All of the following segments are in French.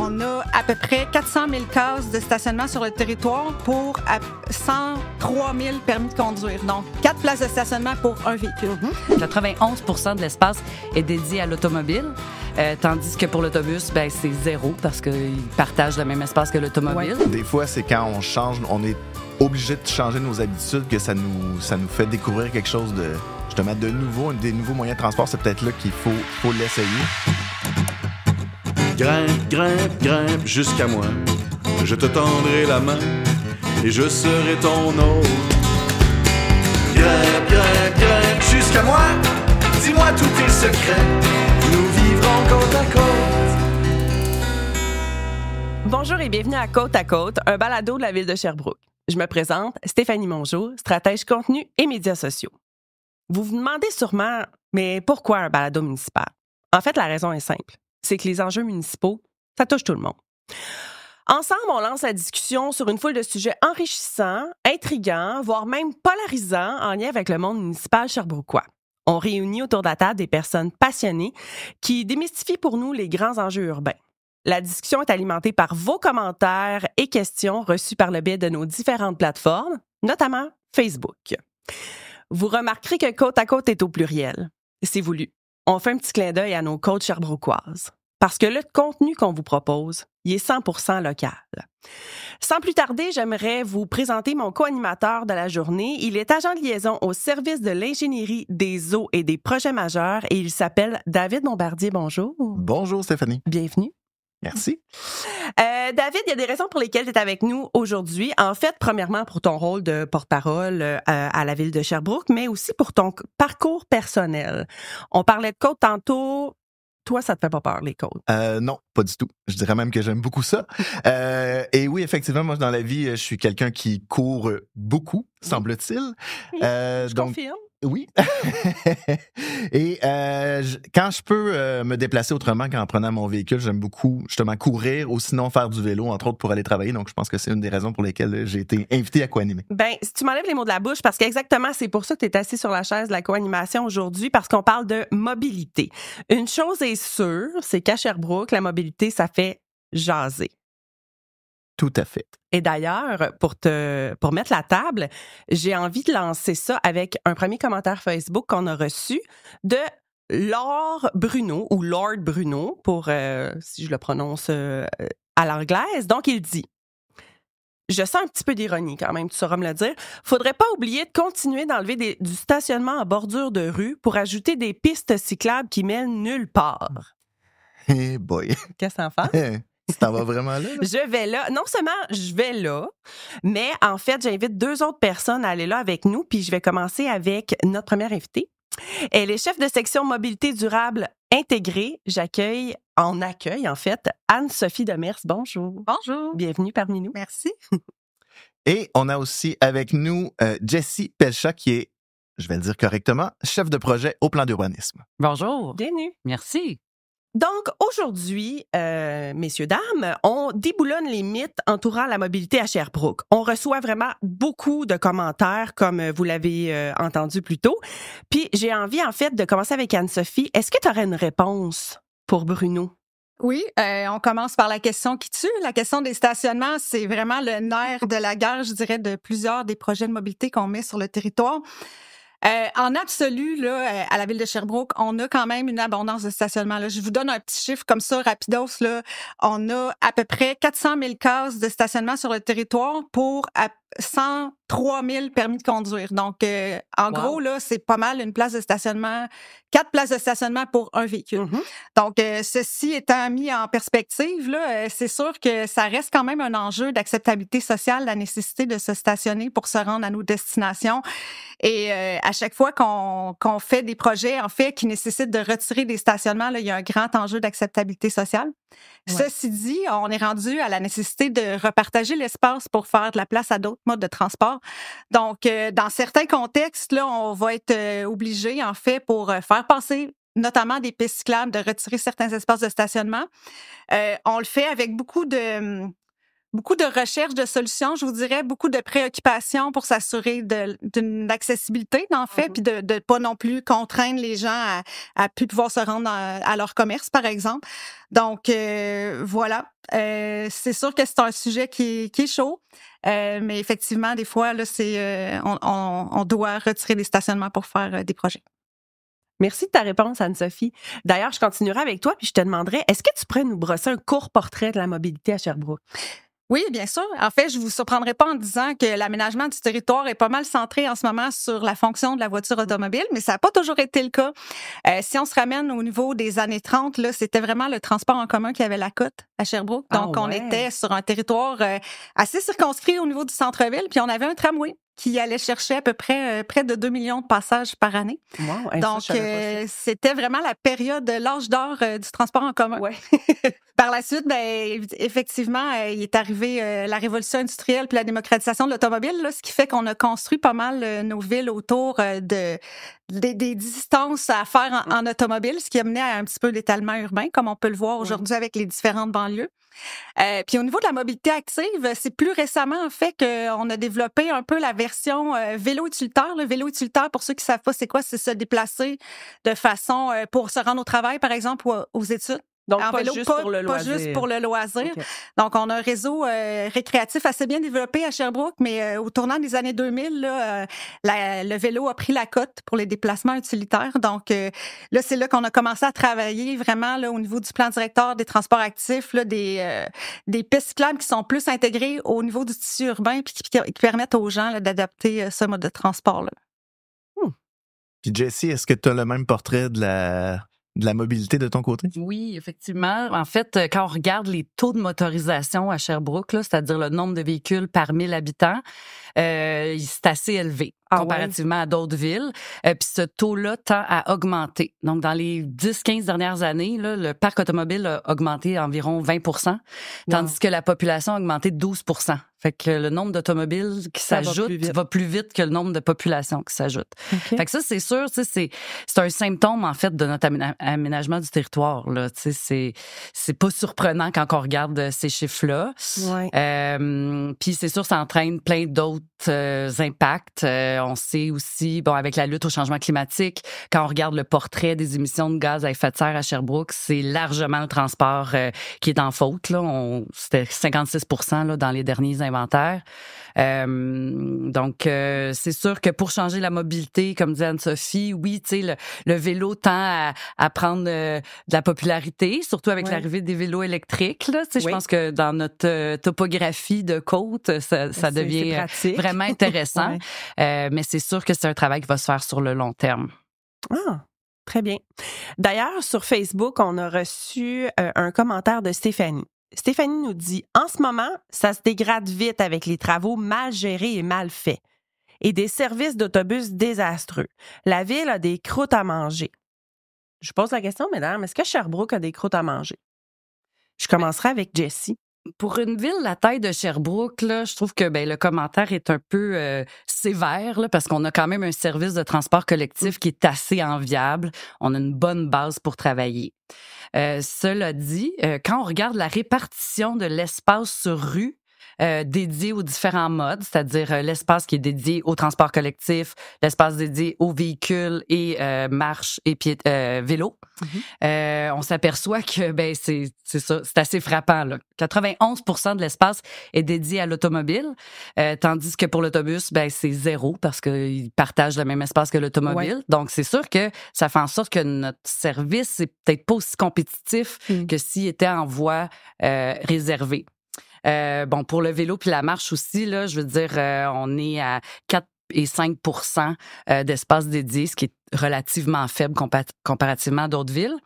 on a à peu près 400 000 cases de stationnement sur le territoire pour 103 000 permis de conduire. Donc, 4 places de stationnement pour un véhicule. 91 % de l'espace est dédié à l'automobile, tandis que pour l'autobus, ben, c'est 0 parce qu'ils partagent le même espace que l'automobile. Ouais. Des fois, c'est quand on change, on est obligé de changer nos habitudes que ça nous fait découvrir quelque chose de, justement, de nouveau, des nouveaux moyens de transport. C'est peut-être là qu'il faut l'essayer. Grimpe, grimpe, grimpe jusqu'à moi. Je te tendrai la main et je serai ton hôte. Grimpe, grimpe, grimpe jusqu'à moi. Dis-moi tous tes secrets. Nous vivrons côte à côte. Bonjour et bienvenue à Côte à Côte, un balado de la ville de Sherbrooke. Je me présente, Stéphanie Mongeau, stratège contenu et médias sociaux. Vous vous demandez sûrement, mais pourquoi un balado municipal? En fait, la raison est simple. C'est que les enjeux municipaux, ça touche tout le monde. Ensemble, on lance la discussion sur une foule de sujets enrichissants, intrigants, voire même polarisants en lien avec le monde municipal sherbrookois. On réunit autour de la table des personnes passionnées qui démystifient pour nous les grands enjeux urbains. La discussion est alimentée par vos commentaires et questions reçus par le biais de nos différentes plateformes, notamment Facebook. Vous remarquerez que Côte à Côte est au pluriel. C'est voulu. On fait un petit clin d'œil à nos côtes sherbrookoises. Parce que le contenu qu'on vous propose, il est 100% local. Sans plus tarder, j'aimerais vous présenter mon co-animateur de la journée. Il est agent de liaison au service de l'ingénierie des eaux et des projets majeurs et il s'appelle David Bombardier. Bonjour. Bonjour Stéphanie. Bienvenue. Merci. David, il y a des raisons pour lesquelles tu es avec nous aujourd'hui. En fait, premièrement, pour ton rôle de porte-parole à la ville de Sherbrooke, mais aussi pour ton parcours personnel. On parlait de côtes tantôt. Toi, ça te fait pas peur, les côtes? Non, pas du tout. Je dirais même que j'aime beaucoup ça. Et oui, effectivement, moi, dans la vie, je suis quelqu'un qui court beaucoup, semble-t-il. Oui, je confirme. Oui. Et quand je peux me déplacer autrement qu'en prenant mon véhicule, j'aime beaucoup justement courir ou sinon faire du vélo, entre autres pour aller travailler. Donc, je pense que c'est une des raisons pour lesquelles j'ai été invité à co-animer. Ben, si tu m'enlèves les mots de la bouche, parce qu'exactement, c'est pour ça que tu es assis sur la chaise de la co-animation aujourd'hui, parce qu'on parle de mobilité. Une chose est sûre, c'est qu'à Sherbrooke, la mobilité, ça fait jaser. Tout à fait. Et d'ailleurs, pour mettre la table, j'ai envie de lancer ça avec un premier commentaire Facebook qu'on a reçu de Lord Bruno, ou Lord Bruno, pour, si je le prononce à l'anglaise. Donc, il dit: je sens un petit peu d'ironie quand même, tu sauras me le dire. Faudrait pas oublier de continuer d'enlever du stationnement en bordure de rue pour ajouter des pistes cyclables qui mènent nulle part. Hey boy. Qu'est-ce que t'en fais? Tu t'en vas vraiment là? Je vais là. Non seulement je vais là, mais en fait, j'invite 2 autres personnes à aller là avec nous, puis je vais commencer avec notre première invitée. Elle est chef de section mobilité durable intégrée. En accueil, en fait, Anne-Sophie Demers. Bonjour. Bonjour. Bienvenue parmi nous. Merci. Et on a aussi avec nous Jessie Pelcha, qui est, je vais le dire correctement, chef de projet au plan d'urbanisme. Bonjour. Bienvenue. Merci. Donc, aujourd'hui, messieurs, dames, on déboulonne les mythes entourant la mobilité à Sherbrooke. On reçoit vraiment beaucoup de commentaires, comme vous l'avez entendu plus tôt. Puis, j'ai envie, en fait, de commencer avec Anne-Sophie. Est-ce que tu aurais une réponse pour Bruno? Oui, on commence par la question qui tue. La question des stationnements, c'est vraiment le nerf de la guerre, je dirais, de plusieurs des projets de mobilité qu'on met sur le territoire. En absolu, là, à la ville de Sherbrooke, on a quand même une abondance de stationnement. Là. Je vous donne un petit chiffre comme ça, rapidos. Là. On a à peu près 400 000 cases de stationnement sur le territoire pour 103 000 permis de conduire. Donc, en gros, là, c'est pas mal une place de stationnement, 4 places de stationnement pour un véhicule. Mm-hmm. Donc, ceci étant mis en perspective, là, c'est sûr que ça reste quand même un enjeu d'acceptabilité sociale, la nécessité de se stationner pour se rendre à nos destinations. Et à chaque fois qu'on fait des projets, en fait, qui nécessitent de retirer des stationnements, là, il y a un grand enjeu d'acceptabilité sociale. Ouais. Ceci dit, on est rendu à la nécessité de repartager l'espace pour faire de la place à d'autres modes de transport. Donc, dans certains contextes, là, on va être obligé, en fait, pour faire passer notamment des pistes cyclables, de retirer certains espaces de stationnement. On le fait avec beaucoup de beaucoup de recherche de solutions, je vous dirais, beaucoup de préoccupations pour s'assurer d'une accessibilité, en fait, puis de pas non plus contraindre les gens à plus pouvoir se rendre à leur commerce, par exemple. Donc, voilà. C'est sûr que c'est un sujet qui est chaud, mais effectivement, des fois, là, on doit retirer des stationnements pour faire des projets. Merci de ta réponse, Anne-Sophie. D'ailleurs, je continuerai avec toi, puis je te demanderai, est-ce que tu pourrais nous brosser un court portrait de la mobilité à Sherbrooke? Oui, bien sûr. En fait, je vous surprendrai pas en disant que l'aménagement du territoire est pas mal centré en ce moment sur la fonction de la voiture automobile, mais ça n'a pas toujours été le cas. Si on se ramène au niveau des années 30, là, c'était vraiment le transport en commun qui avait la cote à Sherbrooke. Donc, on était sur un territoire assez circonscrit au niveau du centre-ville, puis on avait un tramway qui allait chercher à peu près près de 2 millions de passages par année. Wow, donc, c'était vraiment la période, l'âge d'or du transport en commun. Ouais. Par la suite, ben effectivement, il est arrivé la révolution industrielle puis la démocratisation de l'automobile, là, ce qui fait qu'on a construit pas mal nos villes autour des distances à faire en automobile, ce qui a mené à un petit peu l'étalement urbain, comme on peut le voir aujourd'hui avec les différentes banlieues. Puis au niveau de la mobilité active, c'est plus récemment en fait qu'on a développé un peu la version vélo utilitaire. Le vélo utilitaire, pour ceux qui savent pas c'est quoi, c'est se déplacer de façon pour se rendre au travail, par exemple, ou aux études. Donc, en pas vélo, juste pas, pour le pas loisir. juste pour le loisir. Okay. Donc, on a un réseau récréatif assez bien développé à Sherbrooke, mais au tournant des années 2000, là, le vélo a pris la cote pour les déplacements utilitaires. Donc, là, c'est là qu'on a commencé à travailler vraiment là, au niveau du plan directeur des transports actifs, là, des pistes cyclables qui sont plus intégrées au niveau du tissu urbain puis qui permettent aux gens là, d'adapter ce mode de transport-là. Puis Jessie, est-ce que tu as le même portrait de la mobilité de ton côté? Oui, effectivement. En fait, quand on regarde les taux de motorisation à Sherbrooke, là, c'est-à-dire le nombre de véhicules par 1000 habitants, c'est assez élevé comparativement à d'autres villes. Puis ce taux-là tend à augmenter. Donc, dans les 10-15 dernières années, là, le parc automobile a augmenté environ 20 tandis que la population a augmenté de 12 Fait que le nombre d'automobiles qui s'ajoutent va plus vite que le nombre de populations qui s'ajoutent. Okay. Fait que ça, c'est sûr, c'est un symptôme, en fait, de notre aménagement du territoire, là. C'est pas surprenant quand on regarde ces chiffres-là. Ouais. Puis c'est sûr, ça entraîne plein d'autres impacts. On sait aussi, bon, avec la lutte au changement climatique, quand on regarde le portrait des émissions de gaz à effet de serre à Sherbrooke, c'est largement le transport qui est en faute, là. C'était 56 là, dans les derniers inventaires. Donc, c'est sûr que pour changer la mobilité, comme disait Anne-Sophie, oui, tu sais, le vélo tend à prendre de la popularité, surtout avec l'arrivée des vélos électriques, là. Tu sais, je pense que dans notre topographie de côte, ça devient vraiment intéressant. Mais c'est sûr que c'est un travail qui va se faire sur le long terme. Ah! Très bien. D'ailleurs, sur Facebook, on a reçu un commentaire de Stéphanie. Stéphanie nous dit « En ce moment, ça se dégrade vite avec les travaux mal gérés et mal faits et des services d'autobus désastreux. La ville a des croûtes à manger. » Je pose la question, mesdames, est-ce que Sherbrooke a des croûtes à manger? Je commencerai avec Jessie. Pour une ville la taille de Sherbrooke, là, je trouve que le commentaire est un peu sévère là, parce qu'on a quand même un service de transport collectif qui est assez enviable. On a une bonne base pour travailler. Cela dit, quand on regarde la répartition de l'espace sur rue, dédié aux différents modes, c'est-à-dire l'espace qui est dédié au transport collectif, l'espace dédié aux véhicules et marche et vélo. On s'aperçoit que c'est ça, c'est assez frappant là. 91% de l'espace est dédié à l'automobile, tandis que pour l'autobus, c'est 0 parce qu'ils partagent le même espace que l'automobile. Ouais. Donc c'est sûr que ça fait en sorte que notre service c'est peut-être pas aussi compétitif que s'il était en voie réservée. Bon, pour le vélo puis la marche aussi, là, je veux dire, on est à 4 et 5% d'espace dédié, ce qui est relativement faible comparativement à d'autres villes.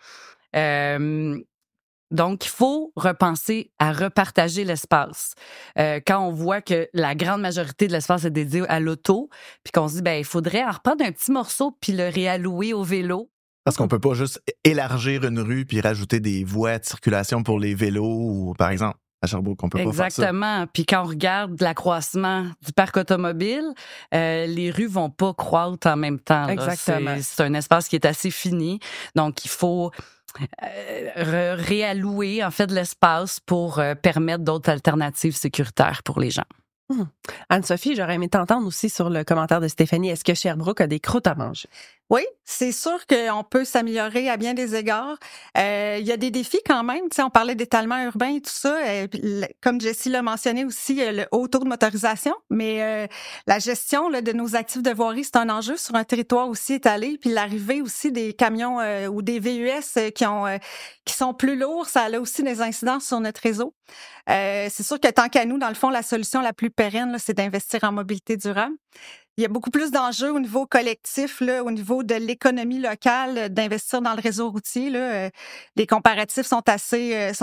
Donc, il faut repenser à repartager l'espace. Quand on voit que la grande majorité de l'espace est dédié à l'auto, puis qu'on se dit, il faudrait en reprendre un petit morceau puis le réallouer au vélo. Parce qu'on peut pas juste élargir une rue puis rajouter des voies de circulation pour les vélos ou, par exemple, à Sherbrooke, on peut pas faire ça. Exactement. Puis quand on regarde l'accroissement du parc automobile, les rues vont pas croître en même temps. Là. Exactement. C'est un espace qui est assez fini. Donc, il faut réallouer en fait de l'espace pour permettre d'autres alternatives sécuritaires pour les gens. Anne-Sophie, j'aurais aimé t'entendre aussi sur le commentaire de Stéphanie. Est-ce que Sherbrooke a des croûtes à manger? Oui, c'est sûr qu'on peut s'améliorer à bien des égards. Il y a des défis quand même. Tu sais, on parlait d'étalement urbain et tout ça. Comme Jessie l'a mentionné aussi, le haut taux de motorisation. Mais la gestion là, de nos actifs de voirie, c'est un enjeu sur un territoire aussi étalé. Puis l'arrivée aussi des camions ou des VUS qui sont plus lourds, ça a aussi des incidences sur notre réseau. C'est sûr que tant qu'à nous, dans le fond, la solution la plus pérenne, là, c'est d'investir en mobilité durable. Il y a beaucoup plus d'enjeux au niveau collectif, là, au niveau de l'économie locale, d'investir dans le réseau routier. Là. Les comparatifs sont assez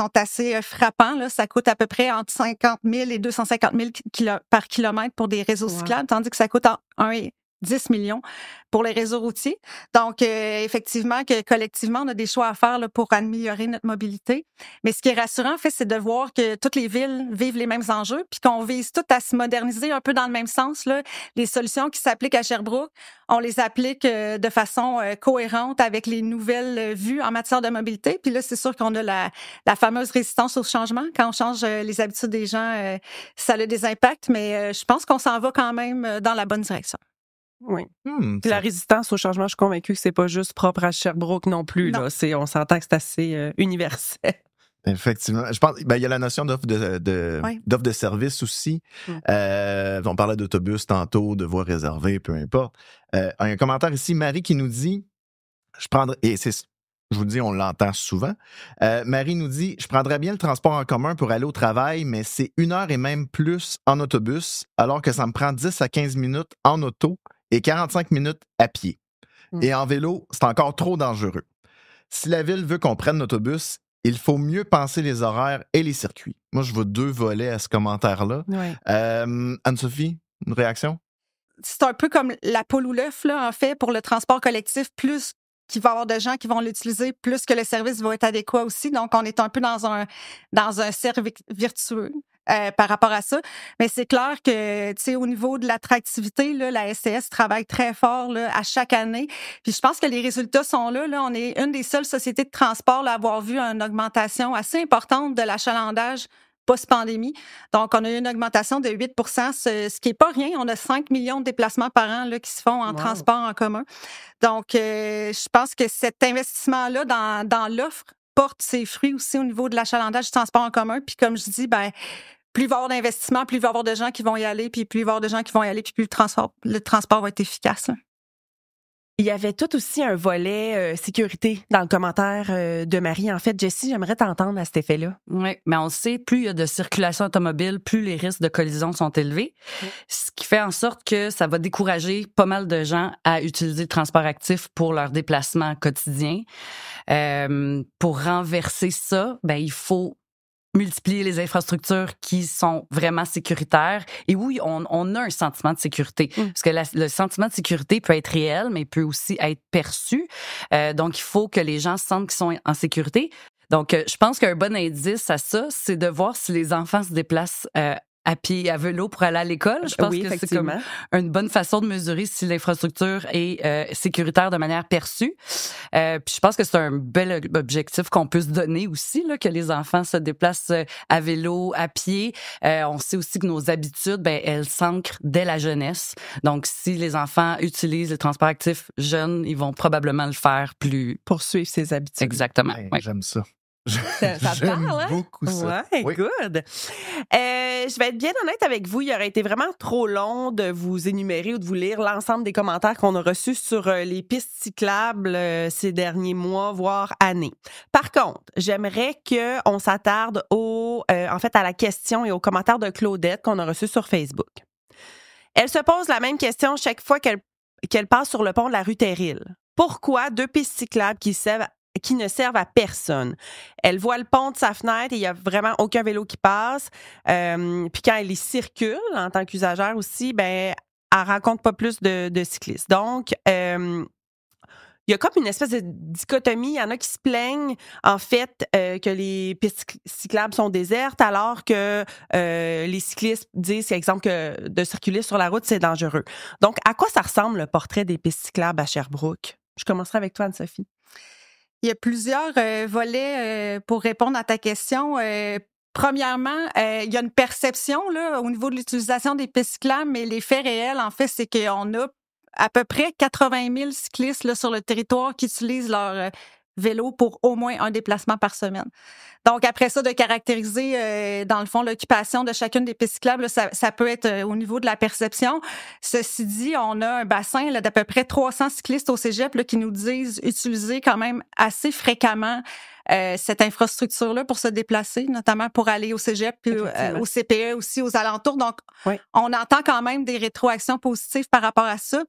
frappants. Là. Ça coûte à peu près entre 50 000 et 250 000 par kilomètre pour des réseaux cyclables, tandis que ça coûte entre 1 et 10 millions pour les réseaux routiers. Donc, effectivement, que collectivement, on a des choix à faire là, pour améliorer notre mobilité. Mais ce qui est rassurant, en fait, c'est de voir que toutes les villes vivent les mêmes enjeux, puis qu'on vise toutes à se moderniser un peu dans le même sens. Là. Les solutions qui s'appliquent à Sherbrooke, on les applique de façon cohérente avec les nouvelles vues en matière de mobilité. Puis là, c'est sûr qu'on a la fameuse résistance au changement. Quand on change les habitudes des gens, ça a des impacts, mais je pense qu'on s'en va quand même dans la bonne direction. Oui. Puis la résistance au changement, je suis convaincue que c'est pas juste propre à Sherbrooke non plus. Non. Là. On s'entend que c'est assez universel. Effectivement. Je pense il y a la notion d'offre de service aussi. On parlait d'autobus tantôt, de voies réservées, peu importe. Un commentaire ici, Marie qui nous dit, je vous dis, on l'entend souvent. Marie nous dit, je prendrais bien le transport en commun pour aller au travail, mais c'est 1 heure et même plus en autobus, alors que ça me prend 10 à 15 minutes en auto et 45 minutes à pied. Et en vélo, c'est encore trop dangereux. Si la ville veut qu'on prenne l'autobus, il faut mieux penser les horaires et les circuits. Moi, je vois 2 volets à ce commentaire-là. Ouais. Anne-Sophie, une réaction? C'est un peu comme la poule ou l'œuf, là, en fait, pour le transport collectif, plus qu'il va y avoir de gens qui vont l'utiliser, plus que le service va être adéquat aussi. Donc, on est un peu dans un cercle virtueux. Par rapport à ça. Mais c'est clair que, tu sais, au niveau de l'attractivité, là, la STS travaille très fort là, à chaque année. Puis je pense que les résultats sont là. On est une des seules sociétés de transport là, à avoir vu une augmentation assez importante de l'achalandage post-pandémie. Donc, on a eu une augmentation de 8 ce qui n'est pas rien. On a 5 millions de déplacements par an là, qui se font en transport en commun. Donc, je pense que cet investissement-là dans l'offre porte ses fruits aussi au niveau de l'achalandage du transport en commun. Puis comme je dis, plus il va y avoir d'investissement, plus il va y avoir de gens qui vont y aller, puis plus il va y avoir de gens qui vont y aller, puis plus le transport va être efficace. Là. Il y avait tout aussi un volet sécurité dans le commentaire de Marie. En fait, Jessie, j'aimerais t'entendre à cet effet-là. Oui, mais on sait, plus il y a de circulation automobile, plus les risques de collision sont élevés, ce qui fait en sorte que ça va décourager pas mal de gens à utiliser le transport actif pour leur déplacement quotidien. Pour renverser ça, il faut multiplier les infrastructures qui sont vraiment sécuritaires. Et oui, on a un sentiment de sécurité. Parce que le sentiment de sécurité peut être réel, mais peut aussi être perçu. Donc, il faut que les gens sentent qu'ils sont en sécurité. Donc, je pense qu'un bon indice à ça, c'est de voir si les enfants se déplacent à pied et à vélo pour aller à l'école. Je pense que c'est comme une bonne façon de mesurer si l'infrastructure est sécuritaire de manière perçue. Puis je pense que c'est un bel objectif qu'on peut se donner aussi, là, que les enfants se déplacent à vélo, à pied. On sait aussi que nos habitudes, elles s'ancrent dès la jeunesse. Donc, si les enfants utilisent le transport actif jeunes, ils vont probablement le faire plus... Poursuivre ses habitudes. Exactement. Ouais. J'aime ça. Ça J'aime parle, hein? beaucoup ça. Ouais, oui. good. Je vais être bien honnête avec vous, il aurait été vraiment trop long de vous énumérer ou de vous lire l'ensemble des commentaires qu'on a reçus sur les pistes cyclables ces derniers mois, voire années. Par contre, j'aimerais qu'on s'attarde à la question et aux commentaires de Claudette qu'on a reçus sur Facebook. Elle se pose la même question chaque fois qu'elle passe sur le pont de la rue Terril. Pourquoi 2 pistes cyclables qui ne servent à personne? Elle voit le pont de sa fenêtre et il n'y a vraiment aucun vélo qui passe. Puis quand elle y circule, en tant qu'usagère aussi, elle rencontre pas plus de cyclistes. Donc, il y a comme une espèce de dichotomie. Il y en a qui se plaignent, en fait, que les pistes cyclables sont désertes, alors que les cyclistes disent, par exemple, que de circuler sur la route, c'est dangereux. Donc, à quoi ça ressemble le portrait des pistes cyclables à Sherbrooke? Je commencerai avec toi, Anne-Sophie. Il y a plusieurs volets pour répondre à ta question. Premièrement, il y a une perception là, au niveau de l'utilisation des pistes cyclables, mais les faits réels, en fait, c'est qu'on a à peu près 80 000 cyclistes là, sur le territoire qui utilisent leur vélo pour au moins un déplacement par semaine. Donc, après ça, de caractériser, dans le fond, l'occupation de chacune des pistes cyclables, là, ça peut être au niveau de la perception. Ceci dit, on a un bassin là, d'à peu près 300 cyclistes au cégep là, qui nous disent utiliser quand même assez fréquemment cette infrastructure-là pour se déplacer, notamment pour aller au cégep puis au CPE aussi, aux alentours. Donc, on entend quand même des rétroactions positives par rapport à ça.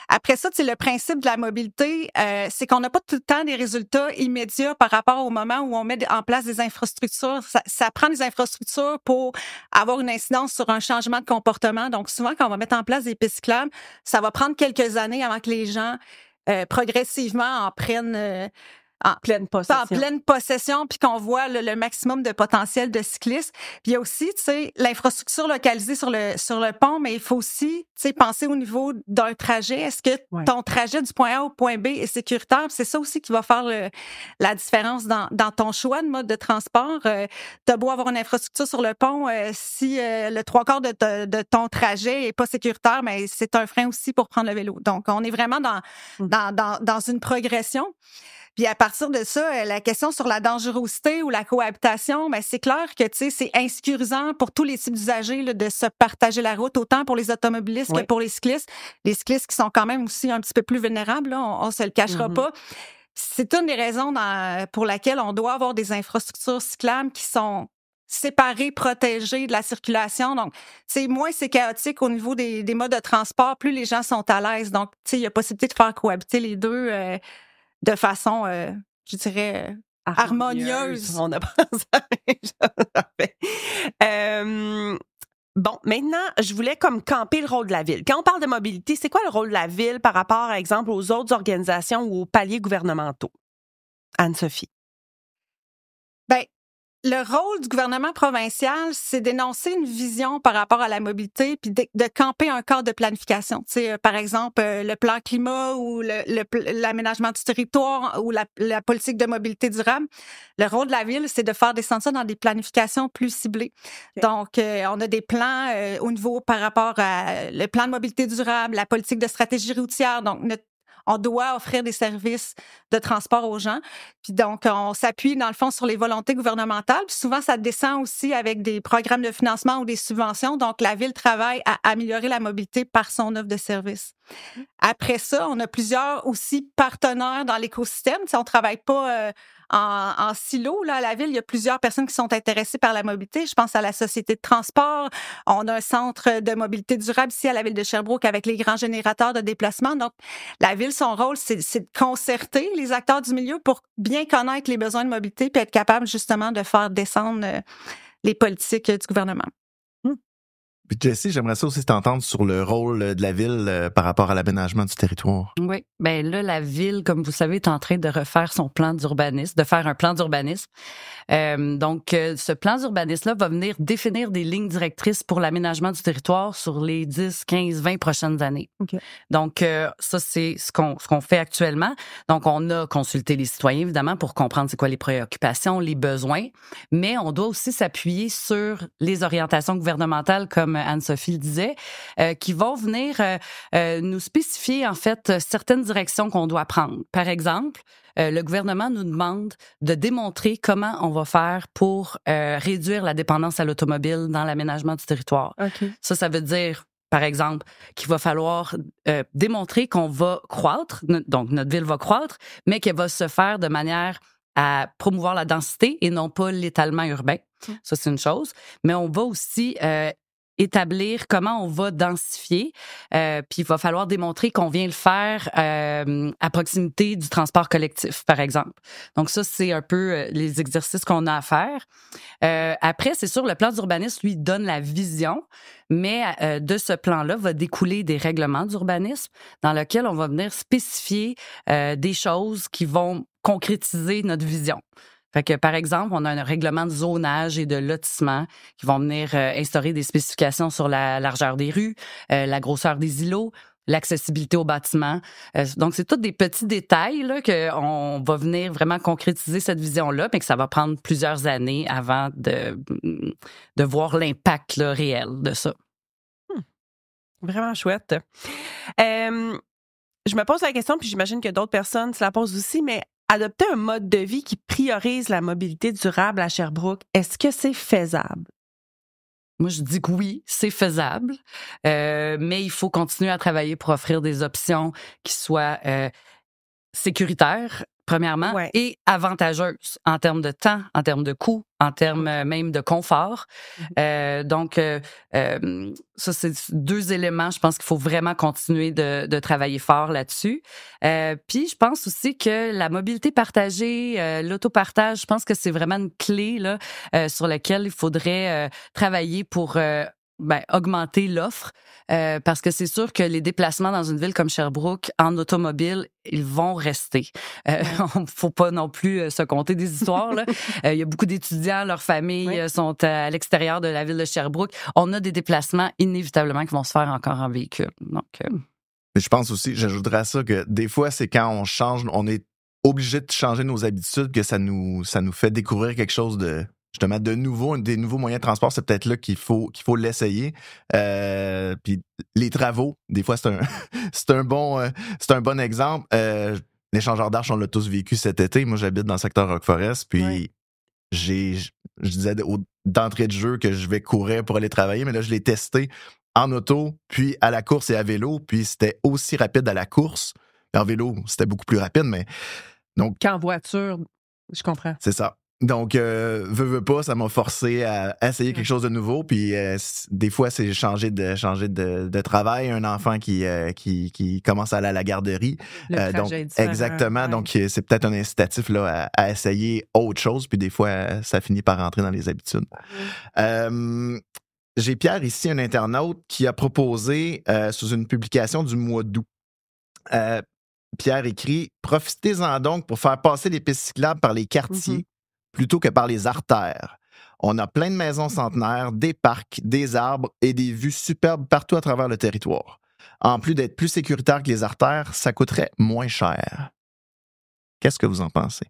Après ça, le principe de la mobilité, c'est qu'on n'a pas tout le temps des résultats immédiats par rapport au moment où on met en place des infrastructures. Ça prend des infrastructures pour avoir une incidence sur un changement de comportement. Donc, souvent, quand on va mettre en place des pistes cyclables, ça va prendre quelques années avant que les gens progressivement en prennent... En pleine possession, puis qu'on voit le maximum de potentiel de cyclistes. Puis il y a aussi, l'infrastructure localisée sur le pont, mais il faut aussi, penser au niveau d'un trajet. Est-ce que ton trajet du point A au point B est sécuritaire? C'est ça aussi qui va faire la différence dans ton choix de mode de transport. T'as beau avoir une infrastructure sur le pont, si le 3/4 de ton trajet est pas sécuritaire, mais c'est un frein aussi pour prendre le vélo. Donc, on est vraiment dans une progression. Puis à partir de ça, la question sur la dangerosité ou la cohabitation, ben c'est clair que c'est insécurisant pour tous les types d'usagers là, de se partager la route, autant pour les automobilistes que pour les cyclistes. Les cyclistes qui sont quand même aussi un petit peu plus vulnérables, là, on se le cachera pas. C'est une des raisons pour laquelle on doit avoir des infrastructures cyclables qui sont séparées, protégées de la circulation. Donc, moins c'est chaotique au niveau des modes de transport, plus les gens sont à l'aise. Donc, il y a possibilité de faire cohabiter les deux de façon, je dirais, harmonieuse. On a pensé à bon, maintenant, je voulais comme camper le rôle de la ville. Quand on parle de mobilité, c'est quoi le rôle de la ville par rapport, par exemple, aux autres organisations ou aux paliers gouvernementaux? Anne-Sophie. Bien, le rôle du gouvernement provincial, c'est d'énoncer une vision par rapport à la mobilité puis de camper un cadre de planification. Par exemple, le plan climat ou l'aménagement du territoire ou la politique de mobilité durable. Le rôle de la ville, c'est de faire descendre ça dans des planifications plus ciblées. Okay. Donc, on a des plans au niveau par rapport à le plan de mobilité durable, la politique de stratégie routière. Donc, on doit offrir des services de transport aux gens. Puis donc, on s'appuie, dans le fond, sur les volontés gouvernementales. Puis souvent, ça descend aussi avec des programmes de financement ou des subventions. Donc, la Ville travaille à améliorer la mobilité par son offre de services. Après ça, on a plusieurs aussi partenaires dans l'écosystème. On ne travaille pas en silo. Là, à la Ville, il y a plusieurs personnes qui sont intéressées par la mobilité. Je pense à la Société de transport. On a un centre de mobilité durable ici à la Ville de Sherbrooke avec les grands générateurs de déplacement. Donc, la Ville, son rôle, c'est de concerter les acteurs du milieu pour bien connaître les besoins de mobilité puis être capable justement de faire descendre les politiques du gouvernement. Puis Jessie, j'aimerais ça aussi t'entendre sur le rôle de la ville par rapport à l'aménagement du territoire. Oui, bien là, la ville, comme vous savez, est en train de refaire son plan d'urbanisme, de faire un plan d'urbanisme. Donc, ce plan d'urbanisme-là va venir définir des lignes directrices pour l'aménagement du territoire sur les 10, 15, 20 prochaines années. Okay. Donc, ça, c'est ce qu'on fait actuellement. Donc, on a consulté les citoyens, évidemment, pour comprendre c'est quoi les préoccupations, les besoins, mais on doit aussi s'appuyer sur les orientations gouvernementales, comme Anne-Sophie le disait, qui vont venir nous spécifier, en fait, certaines directions qu'on doit prendre. Par exemple, le gouvernement nous demande de démontrer comment on va faire pour réduire la dépendance à l'automobile dans l'aménagement du territoire. Okay. Ça veut dire, par exemple, qu'il va falloir démontrer qu'on va croître, donc notre ville va croître, mais qu'elle va se faire de manière à promouvoir la densité et non pas l'étalement urbain. Ça, c'est une chose. Mais on va aussi établir comment on va densifier, puis il va falloir démontrer qu'on vient le faire à proximité du transport collectif, par exemple. Donc ça, c'est un peu les exercices qu'on a à faire. Après, c'est sûr, le plan d'urbanisme, lui, donne la vision, mais de ce plan-là va découler des règlements d'urbanisme dans lesquels on va venir spécifier des choses qui vont concrétiser notre vision. Fait que, par exemple, on a un règlement de zonage et de lotissement qui vont venir instaurer des spécifications sur la largeur des rues, la grosseur des îlots, l'accessibilité au bâtiment. Donc, c'est tous des petits détails là, qu'on va venir vraiment concrétiser cette vision-là, mais que ça va prendre plusieurs années avant de voir l'impact là, réel de ça. Vraiment chouette. Je me pose la question, puis j'imagine que d'autres personnes se la posent aussi, mais adopter un mode de vie qui priorise la mobilité durable à Sherbrooke, est-ce que c'est faisable? Moi, je dis que oui, c'est faisable, mais il faut continuer à travailler pour offrir des options qui soient sécuritaires, premièrement, et avantageuses en termes de temps, en termes de coût, en termes même de confort. Donc, ça, c'est 2 éléments. Je pense qu'il faut vraiment continuer de travailler fort là-dessus. Puis, je pense aussi que la mobilité partagée, l'autopartage, je pense que c'est vraiment une clé là, sur laquelle il faudrait travailler pour augmenter l'offre, parce que c'est sûr que les déplacements dans une ville comme Sherbrooke en automobile, ils vont rester. Faut pas non plus se conter des histoires. Là. Il y a beaucoup d'étudiants, leurs familles sont à l'extérieur de la ville de Sherbrooke. On a des déplacements inévitablement qui vont se faire encore en véhicule. Donc, Mais je pense aussi, j'ajouterais à ça que des fois, c'est quand on change, on est obligé de changer nos habitudes que ça nous fait découvrir quelque chose de justement de nouveau, des nouveaux moyens de transport. C'est peut-être là qu'il faut l'essayer. Puis les travaux, des fois, c'est un bon exemple. L'échangeur d'arches, on l'a tous vécu cet été. Moi, j'habite dans le secteur Rock Forest, puis je disais d'entrée de jeu que je vais courir pour aller travailler, mais là, je l'ai testé en auto, puis à la course et à vélo, puis c'était aussi rapide à la course. En vélo, c'était beaucoup plus rapide, mais donc qu'en voiture, je comprends. C'est ça. Donc, veux pas, ça m'a forcé à essayer quelque chose de nouveau. Puis, des fois, c'est changer de travail. Un enfant qui commence à aller à la garderie. Le trajet donc, exactement. Donc, c'est peut-être un incitatif là, à essayer autre chose. Puis, des fois, ça finit par rentrer dans les habitudes. J'ai Pierre ici, un internaute, qui a proposé sous une publication du mois d'août. Pierre écrit « Profitez-en donc pour faire passer les pistes cyclables par les quartiers plutôt que par les artères. On a plein de maisons centenaires, des parcs, des arbres et des vues superbes partout à travers le territoire. En plus d'être plus sécuritaire que les artères, ça coûterait moins cher. » Qu'est-ce que vous en pensez?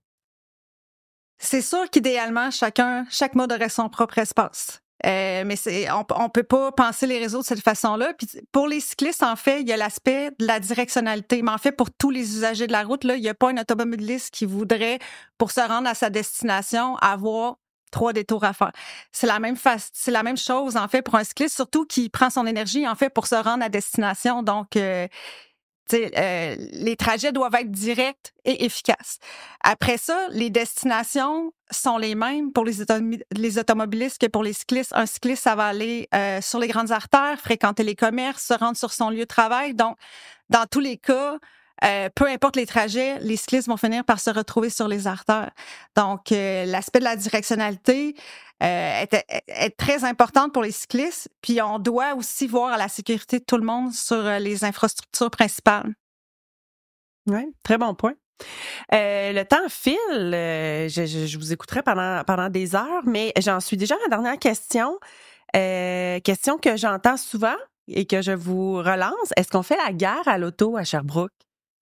C'est sûr qu'idéalement, chaque mode aurait son propre espace. Mais on peut pas penser les réseaux de cette façon-là. Puis pour les cyclistes, en fait, il y a l'aspect de la directionnalité. Mais en fait, pour tous les usagers de la route, là, il n'y a pas un automobiliste qui voudrait, pour se rendre à sa destination, avoir 3 détours à faire. C'est la même chose, en fait, pour un cycliste, surtout qui prend son énergie, en fait, pour se rendre à destination. Donc, les trajets doivent être directs et efficaces. Après ça, les destinations sont les mêmes pour les automobilistes que pour les cyclistes. Un cycliste, ça va aller sur les grandes artères, fréquenter les commerces, se rendre sur son lieu de travail. Donc, dans tous les cas, peu importe les trajets, les cyclistes vont finir par se retrouver sur les artères. Donc, l'aspect de la directionnalité est très importante pour les cyclistes. Puis, on doit aussi voir la sécurité de tout le monde sur les infrastructures principales. Oui, très bon point. Le temps file. Je vous écouterai pendant des heures, mais j'en suis déjà à la dernière question. Question que j'entends souvent et que je vous relance. Est-ce qu'on fait la guerre à l'auto à Sherbrooke?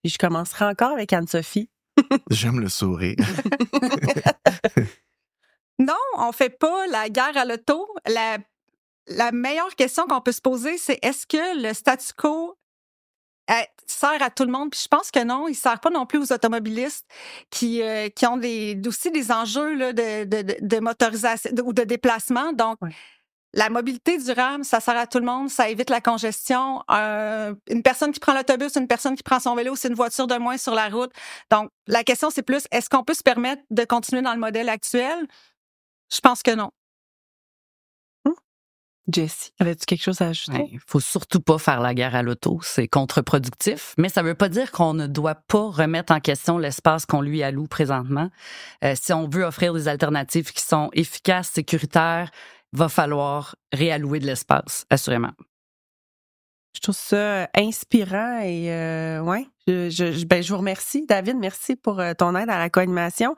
Puis je commencerai encore avec Anne-Sophie. J'aime le sourire. Non, on fait pas la guerre à l'auto. La meilleure question qu'on peut se poser, c'est est-ce que le statu quo sert à tout le monde? Puis je pense que non, il sert pas non plus aux automobilistes qui ont aussi des enjeux là, de motorisation ou de déplacement. Donc, la mobilité durable, ça sert à tout le monde, ça évite la congestion. Une personne qui prend l'autobus, une personne qui prend son vélo, c'est une voiture de moins sur la route. Donc, la question, c'est plus, est-ce qu'on peut se permettre de continuer dans le modèle actuel? Je pense que non. Jessie, avais-tu quelque chose à ajouter? Il faut surtout pas faire la guerre à l'auto, c'est contre-productif, mais ça veut pas dire qu'on ne doit pas remettre en question l'espace qu'on lui alloue présentement. Si on veut offrir des alternatives qui sont efficaces, sécuritaires, va falloir réallouer de l'espace, assurément. Je trouve ça inspirant et ouais. Je vous remercie. David, merci pour ton aide à la co-animation.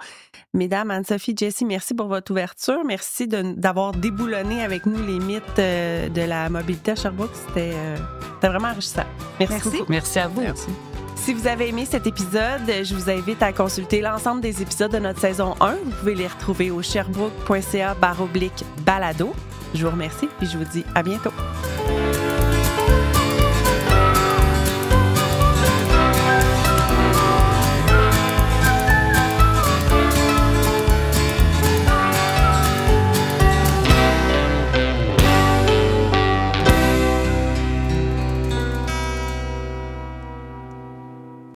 Mesdames, Anne-Sophie, Jessie, merci pour votre ouverture. Merci d'avoir déboulonné avec nous les mythes de la mobilité à Sherbrooke. C'était vraiment enrichissant. Merci beaucoup. Merci à vous. Merci. Si vous avez aimé cet épisode, je vous invite à consulter l'ensemble des épisodes de notre saison 1. Vous pouvez les retrouver au sherbrooke.ca/balado. Je vous remercie et je vous dis à bientôt.